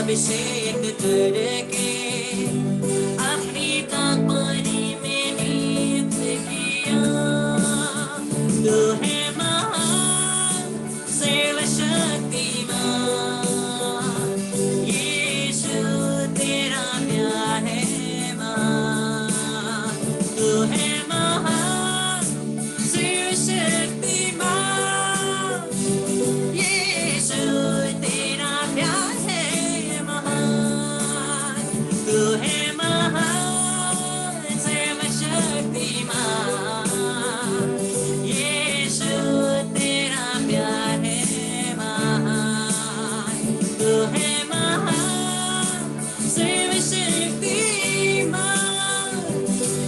अभिषेक करके अपनी कंपनी में नियुक्त किया। तू है महान सर्वशक्तिमान, यीशु तेरा प्यार है महान। तू है महान सर्वशक्तिमान, यीशु तेरा प्यार है महान। तू है महान सर्वशक्तिमान, यीशु तेरा प्यार है महान। तू है महान सर्वशक्तिमान,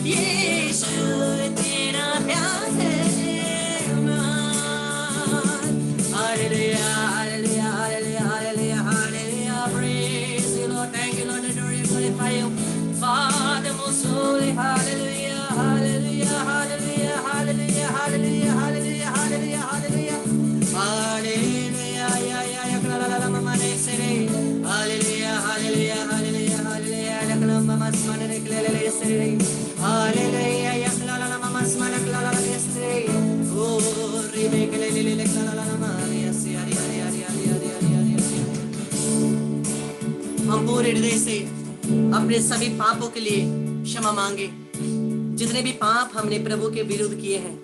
यीशु तेरा प्यार है महान। Hallelujah, hallelujah, hallelujah, hallelujah, hallelujah. Praise you, Lord. Thank you, Lord. Adore you, glorify you, Father most holy. Hallelujah, hallelujah, hallelujah, hallelujah, hallelujah, hallelujah, hallelujah, hallelujah, hallelujah. Ya ya ya kala la la mama ne sere. Hallelujah, hallelujah, hallelujah, hallelujah. La kala mama smana ne kala la sere. Hallelujah, ya kala la mama smana kala la sere. Oh, ribe kala le kala la mama. हम पूरे हृदय से अपने सभी पापों के लिए क्षमा मांगे। जितने भी पाप हमने प्रभु के विरुद्ध किए हैं,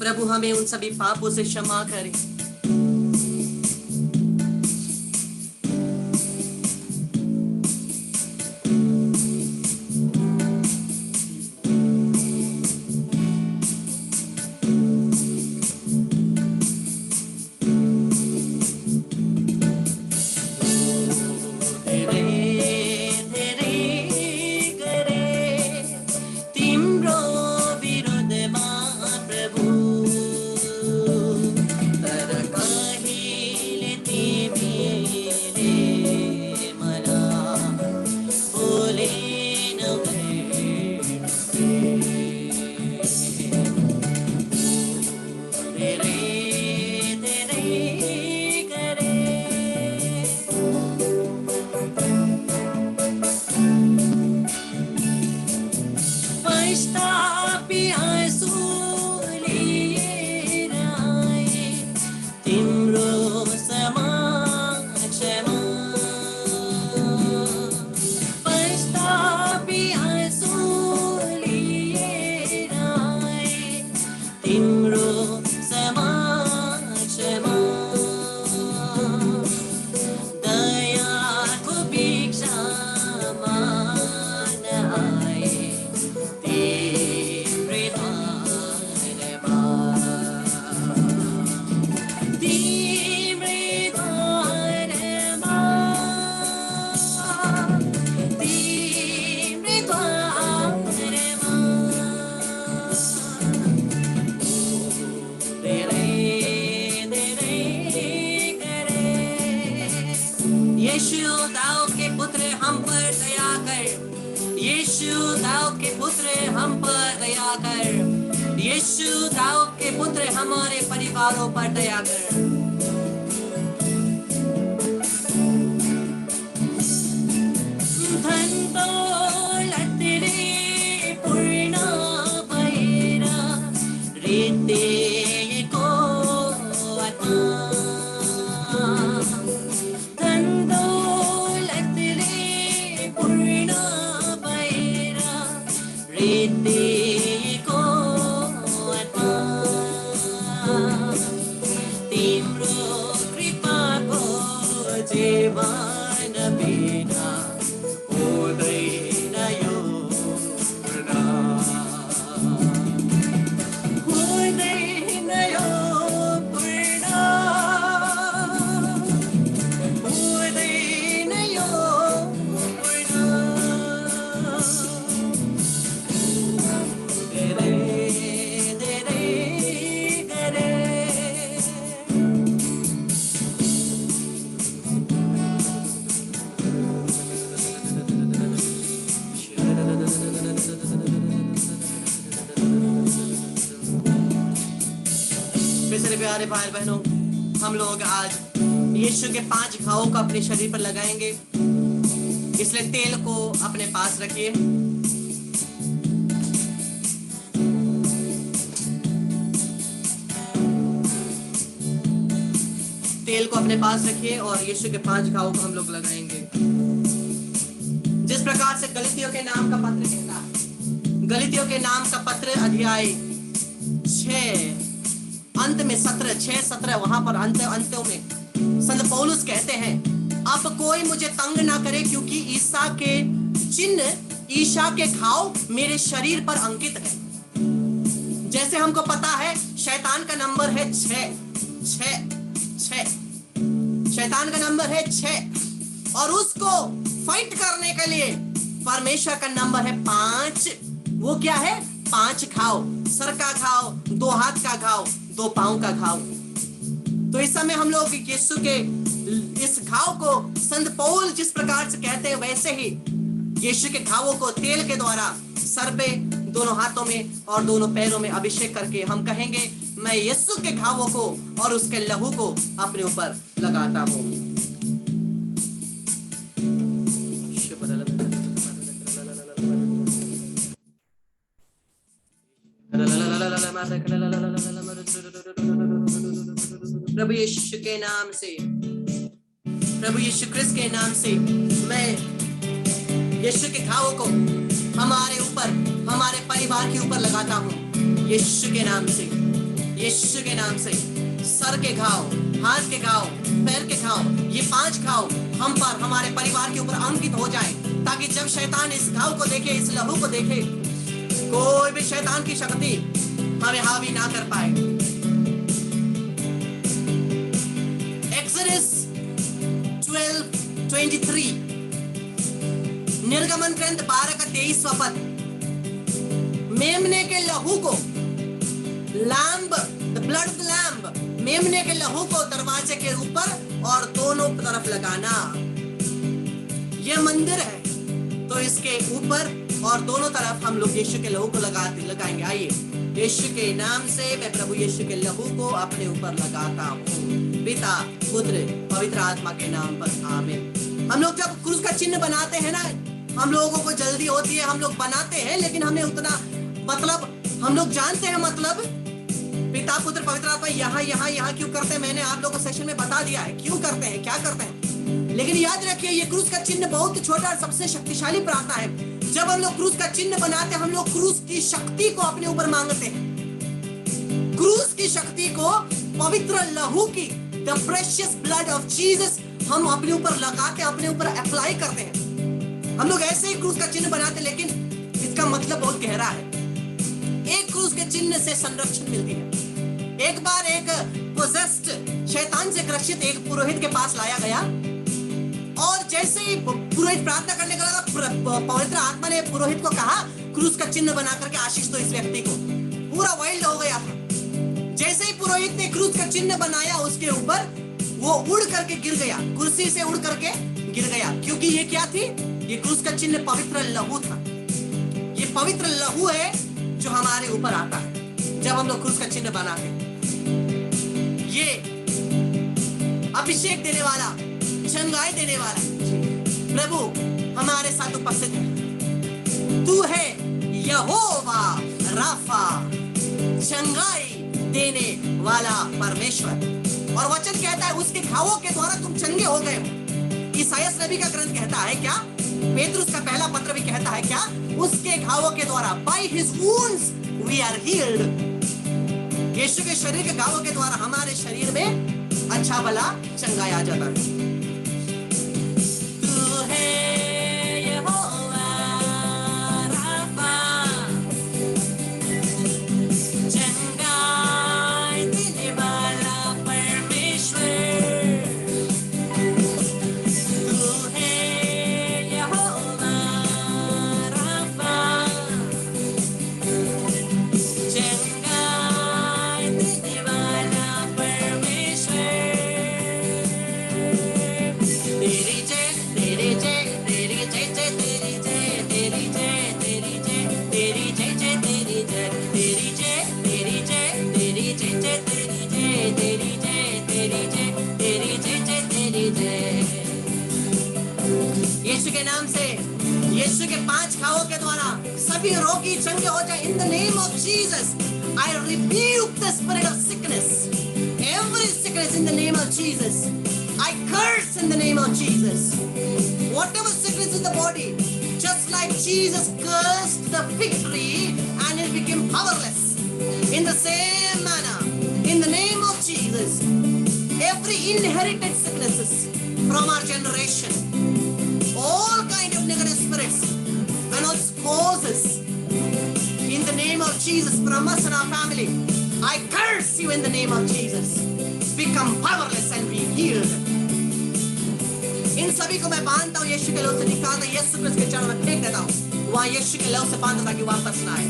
प्रभु हमें उन सभी पापों से क्षमा करे। प्यारे भाई बहनों, हम लोग आज यीशु के 5 घावों को अपने शरीर पर लगाएंगे, इसलिए तेल को अपने पास रखिए। तेल को अपने पास रखिए और यीशु के 5 घावों को हम लोग लगाएंगे। जिस प्रकार से गलतियों के नाम का पत्र कहता है, गलतियों के नाम का पत्र अध्याय 6 अंत में 17 वहां पर अंतों में संत पौलुस कहते हैं, अब कोई मुझे तंग ना करे, क्योंकि ईसा के चिन्ह, ईसा के घाव मेरे शरीर पर अंकित है। जैसे हमको पता है शैतान का नंबर है 6। शैतान का नंबर है 6 और उसको फाइट करने के लिए परमेश्वर का नंबर है 5। वो क्या है? 5 घाव, सर का घाव, 2 हाथ का घाव, 2 पांव का घाव। तो इस समय हम लोग यीशु के इस घाव को संत पौल जिस प्रकार से कहते हैं, वैसे ही यीशु के घावों को तेल के द्वारा सर पे, दोनों हाथों में और दोनों पैरों में अभिषेक करके हम कहेंगे, मैं यीशु के घावों को और उसके लहू को अपने ऊपर लगाता हूं। प्रभु यीशु के नाम से, प्रभु यीशु क्रिस्त के नाम से मैं यीशु के घावों को हमारे ऊपर, हमारे परिवार के ऊपर लगाता हूँ। यीशु के नाम से, यीशु के नाम से सर के घाव, हाथ के घाव, पैर के घाव, ये 5 घाव हम पर, हमारे परिवार के ऊपर अंकित हो जाए, ताकि जब शैतान इस घाव को देखे, इस लहू को देखे, कोई भी शैतान की शक्ति हमें हावी ना कर पाए। एक्सोडस 12:23, निर्गमन ग्रंथ 12 का 23वां पद, मेमने के लहू को, lamb, the blood of the lamb, मेमने के लहू को दरवाजे के ऊपर और दोनों तरफ लगाना। यह मंदिर है, तो इसके ऊपर और दोनों तरफ हम लोग यीशु के लहू को लगाएंगे। आइए, यीशु के नाम से मैं प्रभु यीशु के लहू को अपने ऊपर लगाता हूँ, पिता, पुत्र, पवित्र आत्मा के नाम पर, आमीन। हम लोग जब क्रूस का चिन्ह बनाते हैं ना, हम लोगों को जल्दी होती है, हम लोग बनाते हैं, लेकिन हमें उतना मतलब, हम लोग जानते हैं मतलब पिता, पुत्र, पवित्र आत्मा यहाँ क्यों करते हैं। मैंने आप लोगों को सेशन में बता दिया है क्यों करते हैं, क्या करते हैं। लेकिन याद रखिए, ये क्रूस का चिन्ह बहुत छोटा और सबसे शक्तिशाली प्रार्थना है। जब हम लोग क्रूस का चिन्ह बनाते हैं, हम लोग क्रूस की शक्ति को अपने ऊपर मांगते हैं। क्रूस की शक्ति को, पवित्र लहू की, the precious blood of Jesus हम अपने ऊपर लगाते, अपने ऊपर अप्लाई करते हैं। हम लोग ऐसे ही क्रूस का चिन्ह बनाते, लेकिन इसका मतलब बहुत गहरा है। एक क्रूस के चिन्ह से संरक्षण मिलती है। एक बार एक पोजेस्ड, शैतान से ग्रसित एक पुरोहित के पास लाया गया, और जैसे ही पुरोहित प्रार्थना करने लगा, पवित्र आत्मा ने पुरोहित को कहा, क्रूस का चिन्ह बना करके आशीष दो इस व्यक्ति को। पूरा वाइल्ड हो गया था। जैसे ही पुरोहित ने क्रूस का चिन्ह बनाया उसके ऊपर, वो उड़ करके गिर गया, कुर्सी से उड़ करके गिर गया। क्योंकि ये क्या थी? ये क्रूस का चिन्ह पवित्र लहू था। ये पवित्र लहू है जो हमारे ऊपर आता है जब हम लोग क्रूस का चिन्ह बनाते हैं। ये अभिषेक देने वाला, चंगाई देने वाला प्रभु हमारे साथ उपस्थित है। तू है यहोवा राफा, चंगाई देने वाला परमेश्वर। और वचन कहता है उसके घावों के द्वारा तुम चंगे हो गए हो। ईसायास नबी का ग्रंथ कहता है क्या? पेतरुस का पहला पत्र भी कहता है क्या? उसके घावों के द्वारा, by his wounds we are healed। यीशु के शरीर के घावों के द्वारा हमारे शरीर में अच्छा भला चंगाई आ जाता है। तू है यहोवा राफा, चंगाई देने वाला परमेश्वर। तू है यहोवा राफा, चंगाई देने वाला परमेश्वर। यीशु के नाम से यीशु के 5 घावों के द्वारा सभी रोगी चंगे हो जाए in the name of Jesus. I rebuke the spirit of sickness, every sickness in the name of Jesus. I curse in the name of Jesus whatever sickness in the body, just like Jesus cursed the fig tree and it became powerless. In the same manner, in the name of Jesus, every inherited sicknesses from our generation, all kind of negative spirits and its causes, in the name of Jesus, from us and our family, I curse you in the name of Jesus. Become powerless and be healed. इन सभी को मैं बांधता हूँ यीशु के लहू से, निकालता हूँ यीशु क्रिस्त के चरणों में फेंक देता हूँ, वहाँ यीशु के लहू से बांधो ताकि वापस ना आए।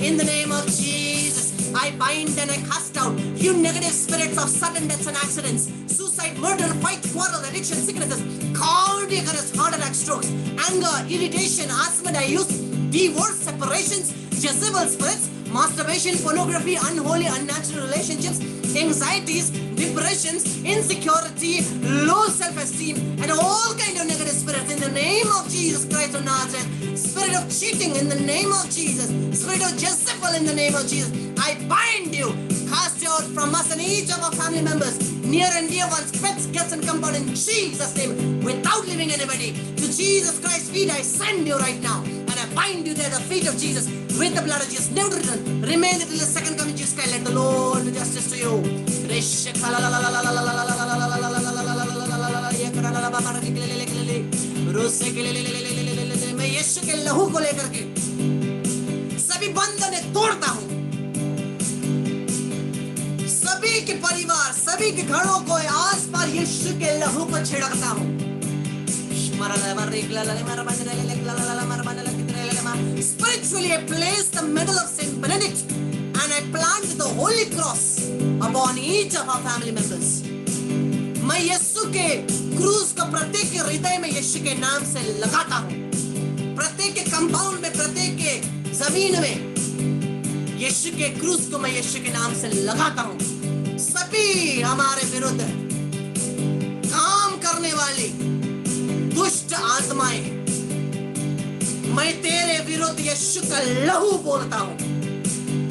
In the name of Jesus, I bind and I cast out you negative spirits of sudden deaths and accidents, suicide, murder, fight, quarrel, addiction, sicknesses, cardiac arrest, heart attack, strokes, anger, irritation, asthma, diarrhea, divorce, separations, Jezebel spirits, masturbation, pornography, unholy, unnatural relationships, anxieties, depressions, insecurity, low self-esteem, and all kind of negative spirits in the name of Jesus Christ of Nazareth. Spirit of cheating in the name of Jesus. Spirit of Jezebel in the name of Jesus. I bind you. Cast you out from us and each of our family members, near and dear ones, pets, cats, and compound in Jesus' name, without leaving anybody. To Jesus Christ's feet I send you right now. And I bind you there at the feet of Jesus with the blood of Jesus. Never return. Remain until the second coming of Jesus Christ. Let the Lord do justice to you. मैं यीशु के लहू को लेकर के सभी बंधन तोड़ता हूं, सभी के परिवार, सभी के घरों को आस पास यीशु के लहू को छिड़कता हूं। Spiritually, I place the medal of Saint Benedict and I plant the holy cross upon each of our family members. मैं यीशु के क्रूस को प्रत्येक के हृदय में यीशु के नाम से लगाता हूं, प्रत्येक के कंपाउंड में, प्रत्येक के जमीन में यीशु के क्रूस को मैं यीशु के नाम से लगाता हूं। सभी हमारे विरुद्ध काम करने वाली दुष्ट आत्माएं, मैं तेरे विरुद्ध यीशु का लहू बोलता हूं।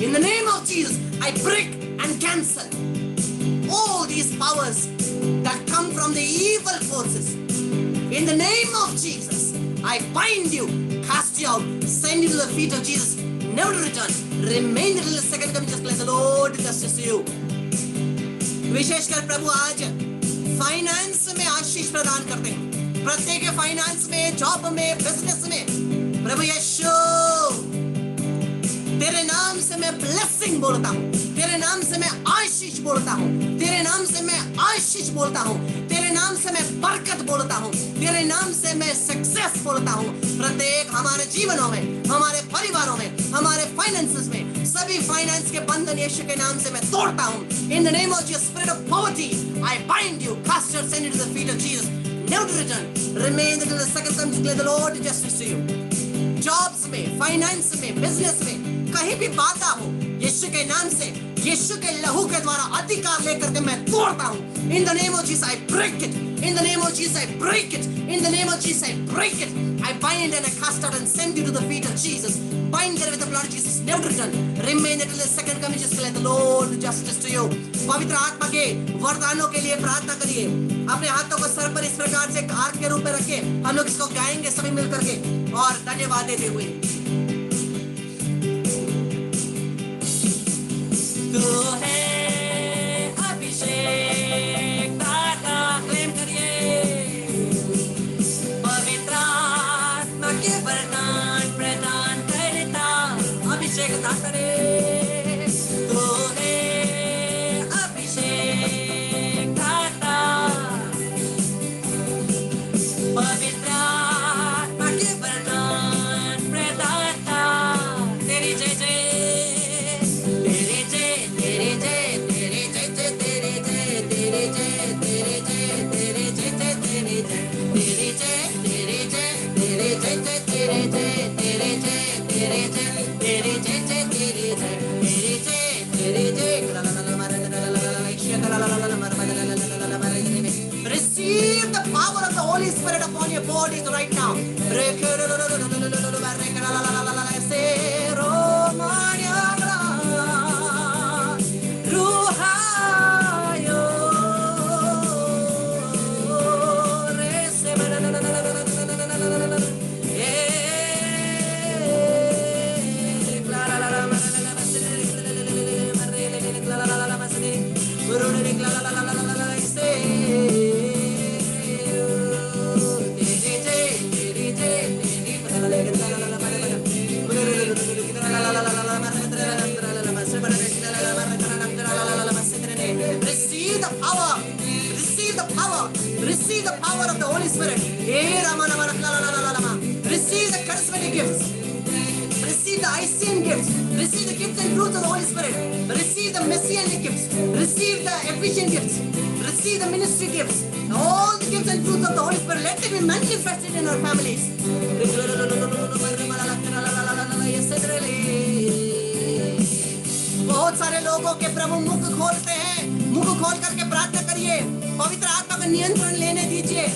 In the name of Jesus, I break and cancel all these powers that come from the evil forces. In the name of Jesus, I bind you, cast you out, send you to the feet of Jesus, never to return. Remain until the second coming, just like the Lord does justice to you. विशेषकर प्रभु आज finance में आशीष प्रदान करते हैं, प्रत्येक finance में, job में, business में। प्रभु यीशु, तेरे नाम से मैं ब्लेसिंग बोलता हूँ, तेरे नाम से मैं आशीष बोलता हूँ, तेरे नाम से मैं आशीष बोलता हूँ, तेरे नाम से मैं बरकत बोलता हूँ, तेरे नाम से मैं सक्सेस बोलता हूँ। प्रत्येक हमारे जीवनों में, हमारे परिवारों में, हमारे फाइनेंसेस में, सभी फाइनेंस के बंधन यीशु के नाम से मैं तोड़ता हूँ। In the name of Jesus, spirit of poverty, I bind you, cast your sin into the feet of Jesus, never to return. Remain until the second comes, declare the Lord to justice to you. Jobs में, finance में, business में कहीं भी बाधा हो, यीशु के नाम से, यीशु के लहू के द्वारा अधिकार लेकर के मैं तोड़ता हूँ। In the name of Jesus, I break it. In the name of Jesus, I break it. In the name of Jesus, I break it. I bind and I cast out and send you to the feet of Jesus. Bind there with the blood of Jesus, never return. Remain until the second coming, just let the Lord do justice to you. पवित्र आत्मा के वरदानों के लिए प्रार्थना करिए। अपने हाथों को सर पर इस प्रकार से आर्क के रूप में रखिए। हम लोग इसको गाएंगे सभी मिलकर के और धन्यवाद देते हुए। तू है अभी पवित्र आत्मा के वरदान प्रदाता तेरी जय जय तेरी जय तेरी जय तेरी जय जय तेरी जय तेरी जय तेरी जय तेरी जय जय तेरी जय तेरी जय तेरी जय तेरी जय जय तेरी जय तेरी जय तेरी जय तेरी जय जय तेरी जय तेरी जय तेरी जय receive the power of the Holy Spirit upon your bodies right now. Receive the power. Receive the power. Receive the power of the Holy Spirit. Receive the charismatic gifts. Receive the Isaiah gifts. Receive the gifts and fruits of the Holy Spirit. Receive the messianic gifts. Receive the efficient gifts. Receive the ministry gifts. All the gifts and fruits of the Holy Spirit. Let it be manifested in our families. बहुत सारे लोगों के प्रभु मुख खोलते हैं, मुख खोल करके प्रार्थना करिए, पवित्र आत्मा का नियंत्रण लेने दीजिए।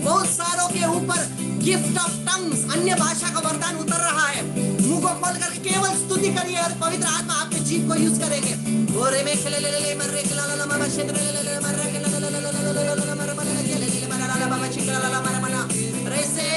बहुत सारों के ऊपर गिफ्ट ऑफ टंग्स, अन्य भाषा का वरदान उतर रहा है। मुख खोल करके केवल स्तुति करिए और पवित्र आत्मा आपके जीव को यूज करेंगे। ओरे में खले ले ले मर्रे खला ला मा क्षेत्र ले ले मर्रे खला ला ला ला ला मर्रे मना ले ले मना ला बाबा चिकला ला मर्रे मना रेसे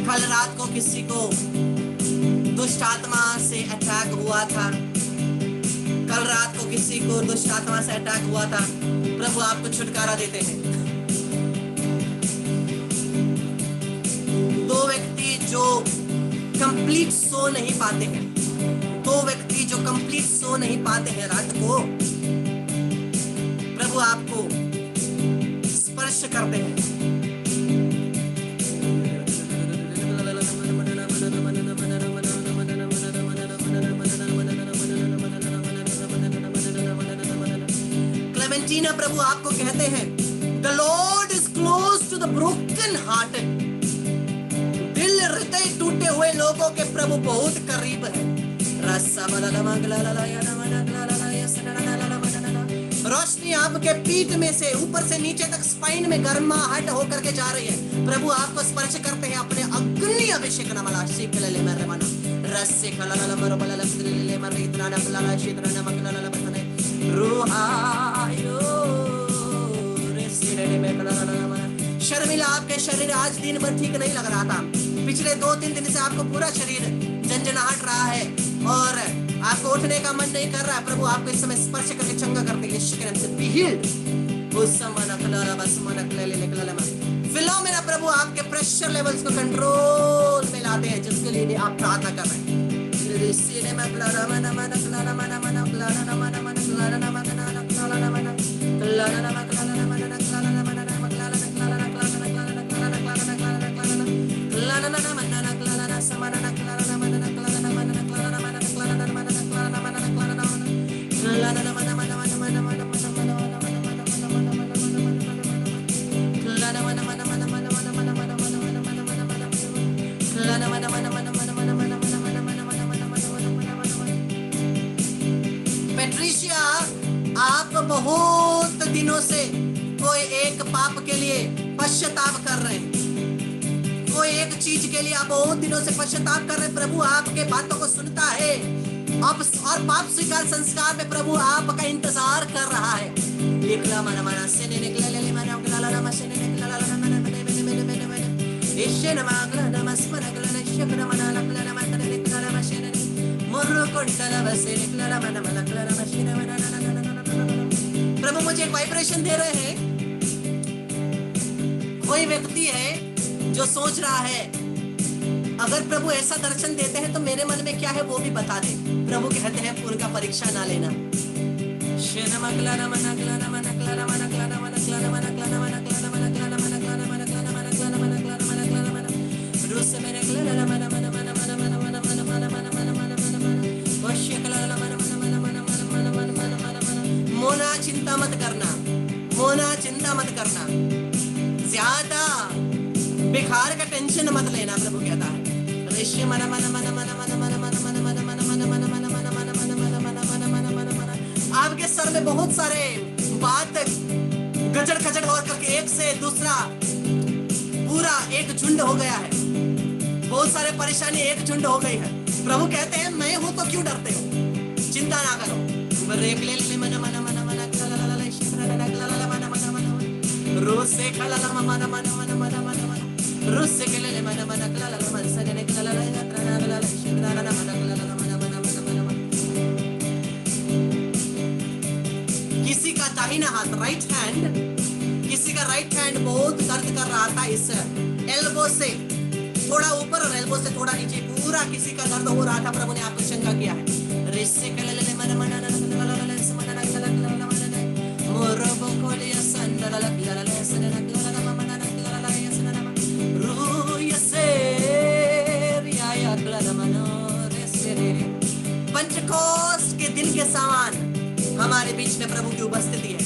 कल रात को किसी को दुष्ट आत्मा से अटैक हुआ था। कल रात को किसी को दुष्ट आत्मा से अटैक हुआ था। प्रभु आपको छुटकारा देते हैं। दो व्यक्ति जो कंप्लीट सो नहीं पाते हैं, दो व्यक्ति जो कंप्लीट सो नहीं पाते हैं रात को, प्रभु आपको स्पर्श करते हैं। क्लेमेंटीना प्रभु आपको कहते हैं, The Lord is close to the broken hearted. दिल हृदय टूटे हुए लोगों के प्रभु बहुत करीब है। रोशनी आपके पीठ में से ऊपर से नीचे तक स्पाइन में गर्माहट होकर के जा रही है। प्रभु आपको स्पर्श करते हैं अपने अग्नि अभिषेक नामला शिकले मरे मना रस्से कलला मरो बलला ले मरे इतना ना बलला क्षेत्र ना मकलला बतने रूहायो रेसिरे में कलला मना। शर्मिला आपके शरीर आज दिन भर ठीक नहीं लग रहा था। पिछले 2-3 दिन से आपको पूरा शरीर झंझनाहट रहा है और आपको उठने का मन नहीं कर रहा है, प्रभु आपको इस समय स्पर्श करके चंगा करते हैं यीशु के नाम से। Be healed. फिलोमेना प्रभु आपके प्रेशर लेवल्स को कंट्रोल में लाते हैं, जिसके लिए आप प्रार्थना कर रहे हैं। पेट्रिशिया, आप बहुत दिनों से कोई एक पाप के लिए पश्चाताप कर रहे हैं, कोई एक चीज के लिए आप बहुत दिनों से पश्चाताप कर रहे हैं। प्रभु आपके बातों को सुनता है अब, और पाप स्वीकार संस्कार में प्रभु आपका इंतजार कर रहा है। निकला मना मना से निकला ले मना गला ला मसे निकला ला ला मना मने मने मने मने मने इशे नमा गला नमस मना गला नशे मना मना ला ला मना निकला ला मसे ने मुर्रो कोंडला बसे निकला ला मना मना गला मसे ने मना ना ना ना ना। प्रभु मुझे एक वाइब्रेशन दे रहे हैं। कोई व्यक्ति है जो सोच रहा है अगर प्रभु ऐसा दर्शन देते हैं तो मेरे मन में क्या है वो भी बता दे। प्रभु कहते हैं पूर्ण का परीक्षा ना लेना। मोना चिंता मत करना, मोना चिंता मत करना, ज्यादा बेकार का टेंशन मत लेना। प्रभु कहता है आपके सर में बहुत सारे बात गजड़ खजड़ हो करके एक से दूसरा पूरा एक झुंड हो गया है, बहुत सारे परेशानी एक झुंड हो गई है। प्रभु कहते हैं मैं हूं तो क्यों डरते हो, चिंता ना करो। किसी का दाहिना हाथ राइट हैंड, किसी का राइट हैंड बहुत दर्द कर रहा था, इस एल्बो से थोड़ा ऊपर और एल्बो से थोड़ा नीचे पूरा किसी का दर्द हो रहा था। प्रभु ने आपको चंगा किया है। पेंटेकोस्ट के दिन के समान हमारे बीच में प्रभु की उपस्थिति है।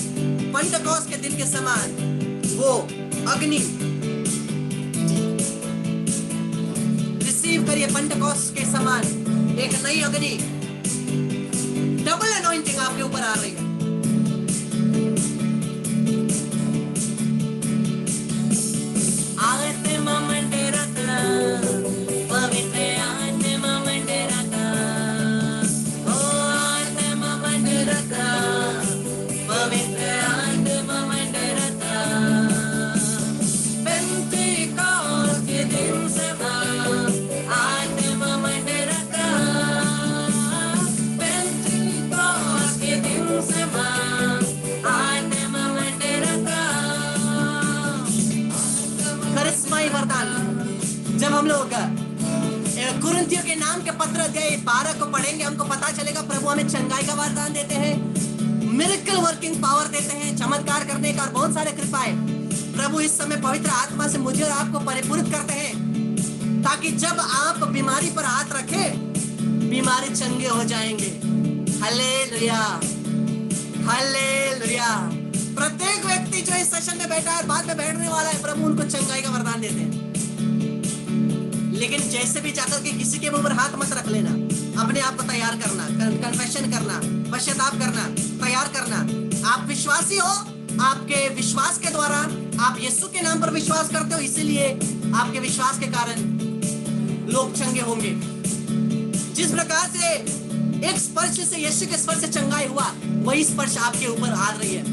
पेंटेकोस्ट के दिन के समान वो अग्नि रिसीव करिए। पेंटेकोस्ट के समान एक नई अग्नि, डबल अनॉइंटिंग आपके ऊपर आ रही है। जब हम लोग कुरिन्थियों के नाम के पत्र अध्याय 12 को पढ़ेंगे हमको पता चलेगा प्रभु हमें चंगाई का वरदान देते हैं, मिरेकल वर्किंग पावर देते हैं, चमत्कार करने का और बहुत सारे कृपाएं। प्रभु इस समय पवित्र आत्मा से मुझे और आपको परिपूरित करते हैं ताकि जब आप बीमारी पर हाथ रखें बीमारी चंगे हो जाएंगे। Hallelujah, hallelujah. प्रत्येक व्यक्ति जो इस सेशन में बैठा है बाद में बैठने वाला है, प्रभु उनको चंगाई का वरदान देते हैं। लेकिन जैसे भी जाकर के किसी के मुंह पर हाथ मत रख लेना, अपने आप को तैयार करना, कन्फेशन करना, पश्चाताप करना, तैयार करना। आप विश्वासी हो, आपके विश्वास के द्वारा आप यीशु के नाम पर विश्वास करते हो, इसीलिए आपके विश्वास के कारण लोग चंगे होंगे। जिस प्रकार से एक स्पर्श से यीशु के स्पर्श से चंगाई हुआ, वही स्पर्श आपके ऊपर आ रही है।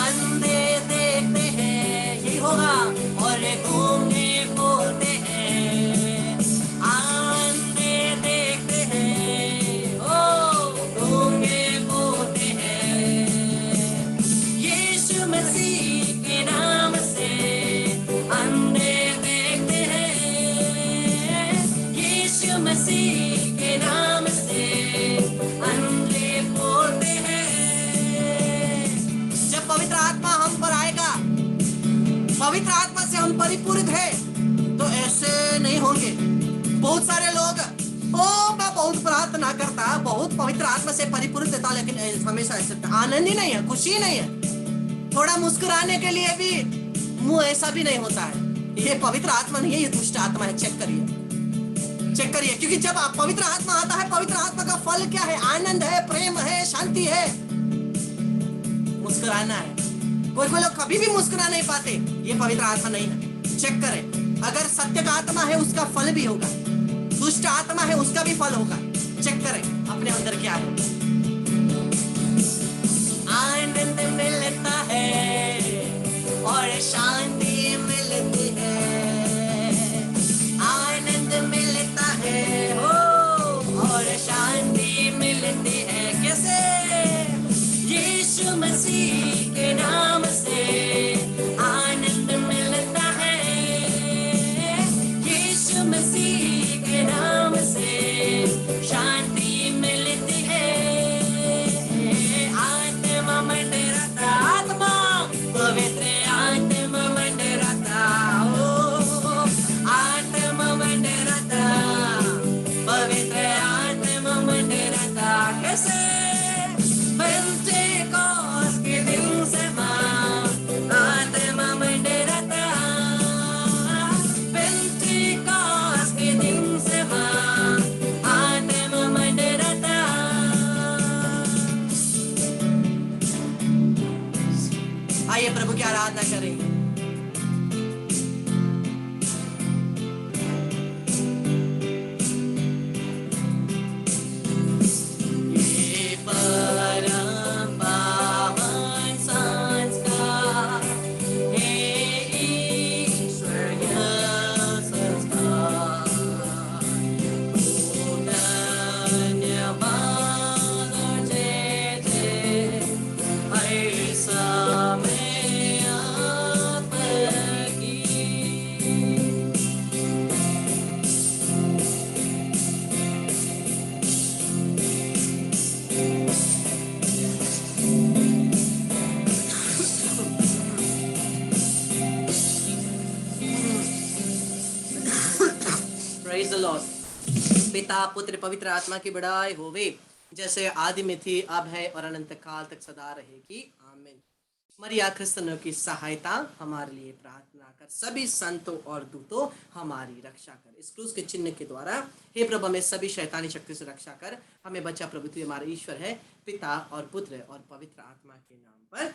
अंधे देखते हैं यही होगा और गूंगे बोलते मसीह के नाम से अंधे बोलते हैं। जब पवित्र आत्मा हम पर आएगा, पवित्र आत्मा से हम परिपूरित है, तो ऐसे नहीं होंगे। बहुत सारे लोग मैं बहुत प्रार्थना करता, बहुत पवित्र आत्मा से परिपूरित देता, लेकिन हमेशा ऐसे आनंद ही नहीं है, खुशी नहीं है। थोड़ा मुस्कुराने के लिए भी मुंह ऐसा भी नहीं होता है। ये पवित्र आत्मा नहीं है, ये दुष्ट आत्मा है। चेक करिए, क्योंकि जब आप पवित्र आत्मा आता है, पवित्र आत्मा का फल क्या है? आनंद है, प्रेम है, शांति है, मुस्कुराना है। कोई लोग कभी भी मुस्कुरा नहीं पाते, ये पवित्र आत्मा नहीं है। चेक करें, अगर सत्य का आत्मा है उसका फल भी होगा, दुष्ट आत्मा है उसका भी फल होगा। चेक करें अपने अंदर क्या है। आनंद मिलता है और शांति मिलती है, आनंद मिलता है और शांति मिलती है। कैसे? यीशु मसीह के नाम से आनंद मिलता है, यीशु मसीह के नाम से शांति मिलती है। आत्मा मंडराता, आत्मा पवित्र आत्मा मंडराता, ओ आत्मा मंडराता, पवित्र आत्मा मंडराता। कैसे? पेंटेकोस्त के दिन से आत्मा मंडराता, पेंटेकोस्त के दिन से आत्मा मंडराता। आइए प्रभु की आराधना करें। ये परम पावन संस्कार हे ईश्वरीय संस्कार, धन्यवाद देते ऐसा में आपकी। Praise the Lord। पिता पुत्र पवित्र आत्मा की बड़ाई होवे, जैसे आदि में थी, अब है और अनंत काल तक सदा रहेगी। आमीन। मरिया क्रिस्तनों की सहायता हमारे लिए प्रार्थना कर, सभी संतों और दूतों हमारी रक्षा कर। इस क्रूस के चिन्ह के द्वारा हे प्रभु हमें सभी शैतानी शक्ति से रक्षा कर, हमें बचा। प्रभु तू हमारा ईश्वर है, पिता और पुत्र और पवित्र आत्मा के नाम पर।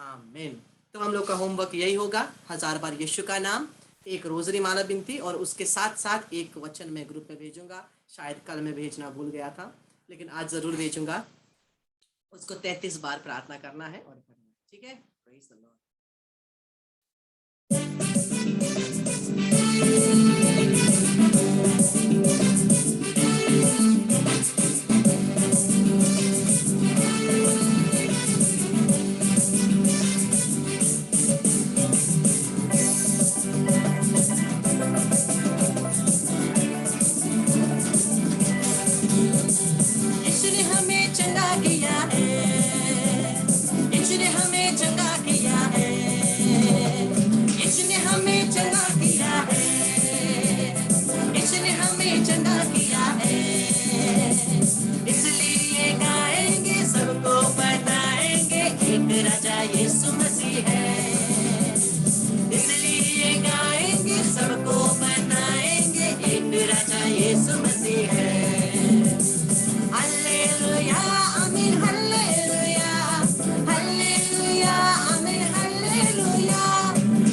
आमीन। तो हम लोग का होमवर्क यही होगा, 1000 बार यीशु का नाम, एक रोजरी माला बिनती, और उसके साथ साथ एक वचन में ग्रुप में भेजूंगा। शायद कल मैं भेजना भूल गया था, लेकिन आज जरूर भेजूंगा। उसको 33 बार प्रार्थना करना है और पढ़ना है। ठीक है? Praise the Lord। इसने हमें चंगा किया है, इसने हमें चंगा किया है, इसने हमें चंगा किया है, इसने हमें चंगा किया है। इसलिए गाएंगे, सबको बताएंगे, एक राजा यीशु मसीह है। इसलिए गाएंगे, सबको बताएंगे, एक राजा यीशु मसीह है। हालेलुया आमीन, हालेलुया, हालेलुया आमीन, हालेलुया,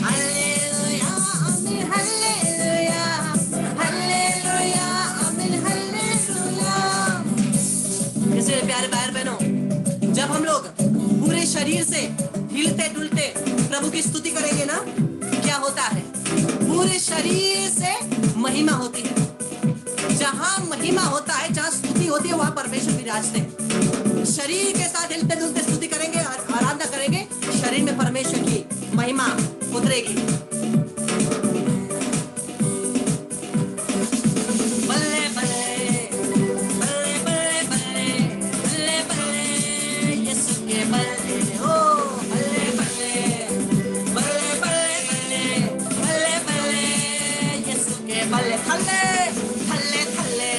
हालेलुया आमीन, हालेलुया, हालेलुया आमीन, हालेलुया। इसलिए प्यारे भाई बहनों, जब हम लोग पूरे शरीर से हिलते डुलते प्रभु की स्तुति करेंगे ना, क्या होता है? पूरे शरीर से महिमा होती है। जहां महिमा होता है, जहां स्तुति होती है, वहां परमेश्वर विराजते हैं। शरीर के साथ हिलते डुलते स्तुति करेंगे, आराधना करेंगे, शरीर में परमेश्वर की महिमा उतरेगी। बल्ले बल्ले से थल्ले थल्ले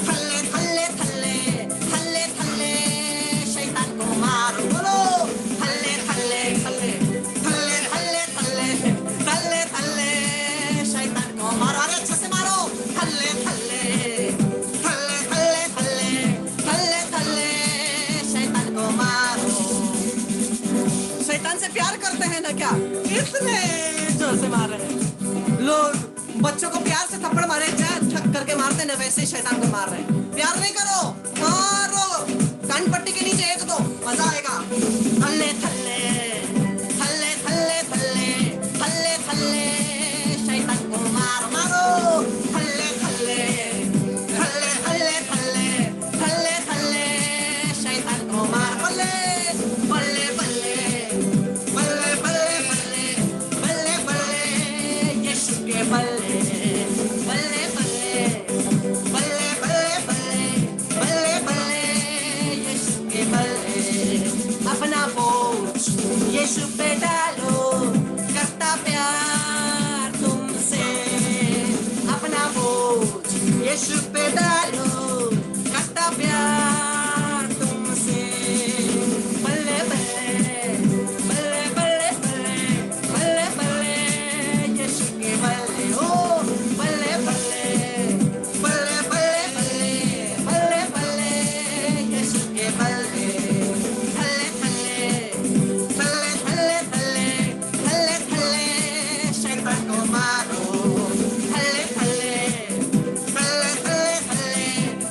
थल्ले थल्ले थल्ले थल्ले थल्ले शैतान को मारो बोलो थल्ले थल्ले थल्ले थल्ले थल्ले थल्ले थल्ले थल्ले शैतान को मारो अरे अच्छे से मारो थल्ले थल्ले थल्ले थल्ले थल्ले थल्ले थल्ले शैतान को मारो शैतान से प्यार करते हैं ना क्या इतने जोर से मार रहे हैं लोग बच्चों को प्यार से थप्पड़ मारे जाए ठक करके मारते हैं ना वैसे ही शैतान को मार रहे हैं प्यार नहीं करो मारो कान पट्टी के नीचे एक दो मजा आएगा थल्ले थल्ले थल्ले थल्ले थल्ले थल्ले थल्ले शैतान को मारो मारो थल्ले थल्ले थल्ले थल्ले थल्ले थल्ले थल्ले शैतान को मार बल्ले बल्ले बल्ले बल्ले बल्ले बल्ले बल्ले बल्ले यीशु के बल्ले बल्ले बल्ले बल्ले बल्ले बल्ले बल्ले बल्ले यीशु के बल्ले अपना बोझ यीशु पे डालो करता प्यार तुमसे अपना बोझ यीशु पे डालो करता प्यार तुमसे बल्ले बल्ले बल्ले बल्ले बल्ले बल्ले बल्ले यीशु के बल्ले ओ बल्ले बल्ले बल्ले बल्ले बल्ले बल्ले बल्ले यीशु के बल्ले थल्ले थल्ले थल्ले थल्ले थल्ले थल्ले थल्ले शैतान को मारो थल्ले थल्ले थल्ले थल्ले थल्ले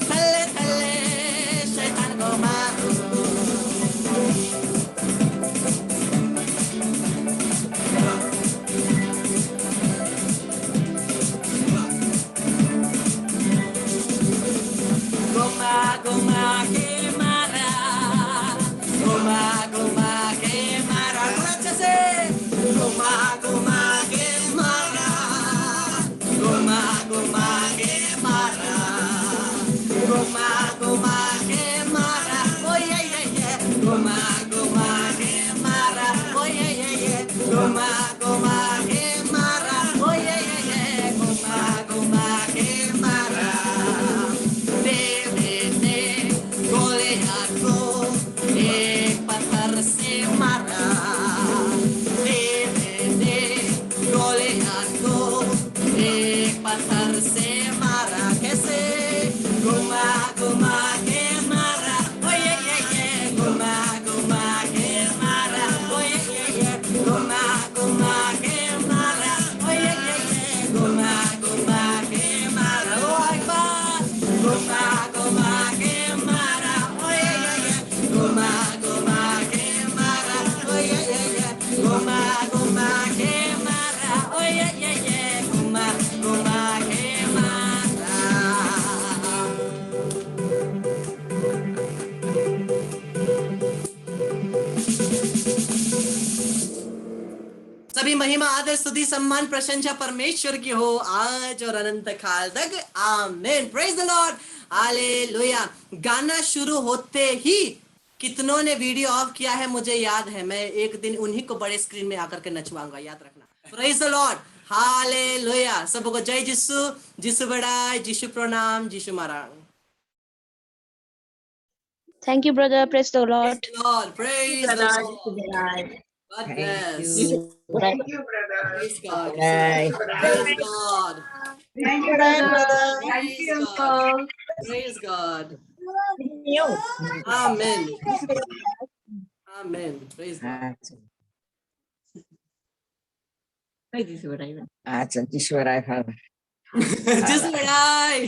थल्ले थल्ले शैतान को मारो Goma, goma, que mara. Goma, goma, que mara. Con H से. Goma, goma, que mara. Goma, goma, que mara. Goma, goma, que mara. Oh yeah, yeah, yeah. Goma, goma, que mara. Oh yeah, yeah, yeah. Goma, goma, que mara. Oh yeah, yeah, yeah. Goma, goma, que mara. Goliath को एक पत्थर से मारा दे Goliath को एक पत्थर से मारा कैसे घुमा घुमा के मारा ओ ये घुमा घुमा के मारा ओ ये घुमा घुमा के मारा ओ ये घुमा घुमा के मारा ओ अकबर घुमा घुमा के मारा ओ ये घुमा घुमा के मारा ओ ये घुमा घुमा के मारा ओ ये घुमा घुमा के मारा सभी महिमा आदर स्तुति सम्मान प्रशंसा परमेश्वर की हो आज और अनंत काल तक आमीन प्रेज द लॉर्ड हालेलुया गाना शुरू होते ही कितनों ने वीडियो ऑफ किया है मुझे याद है मैं एक दिन उन्हीं को बड़े स्क्रीन में आकर के नचवाऊंगा याद रखना प्रेज द लॉर्ड हालेलुया सबको जय जिसु जिसु बड़ाई जिसु प्रणाम जिसु महाराज Thank you, brother. Praise the Lord. praise the Lord God bless Thank you, brother. praise God Bye. praise God Thank you, brother. praise God praise God amen amen praise God ईश्वर जिस बड़ाई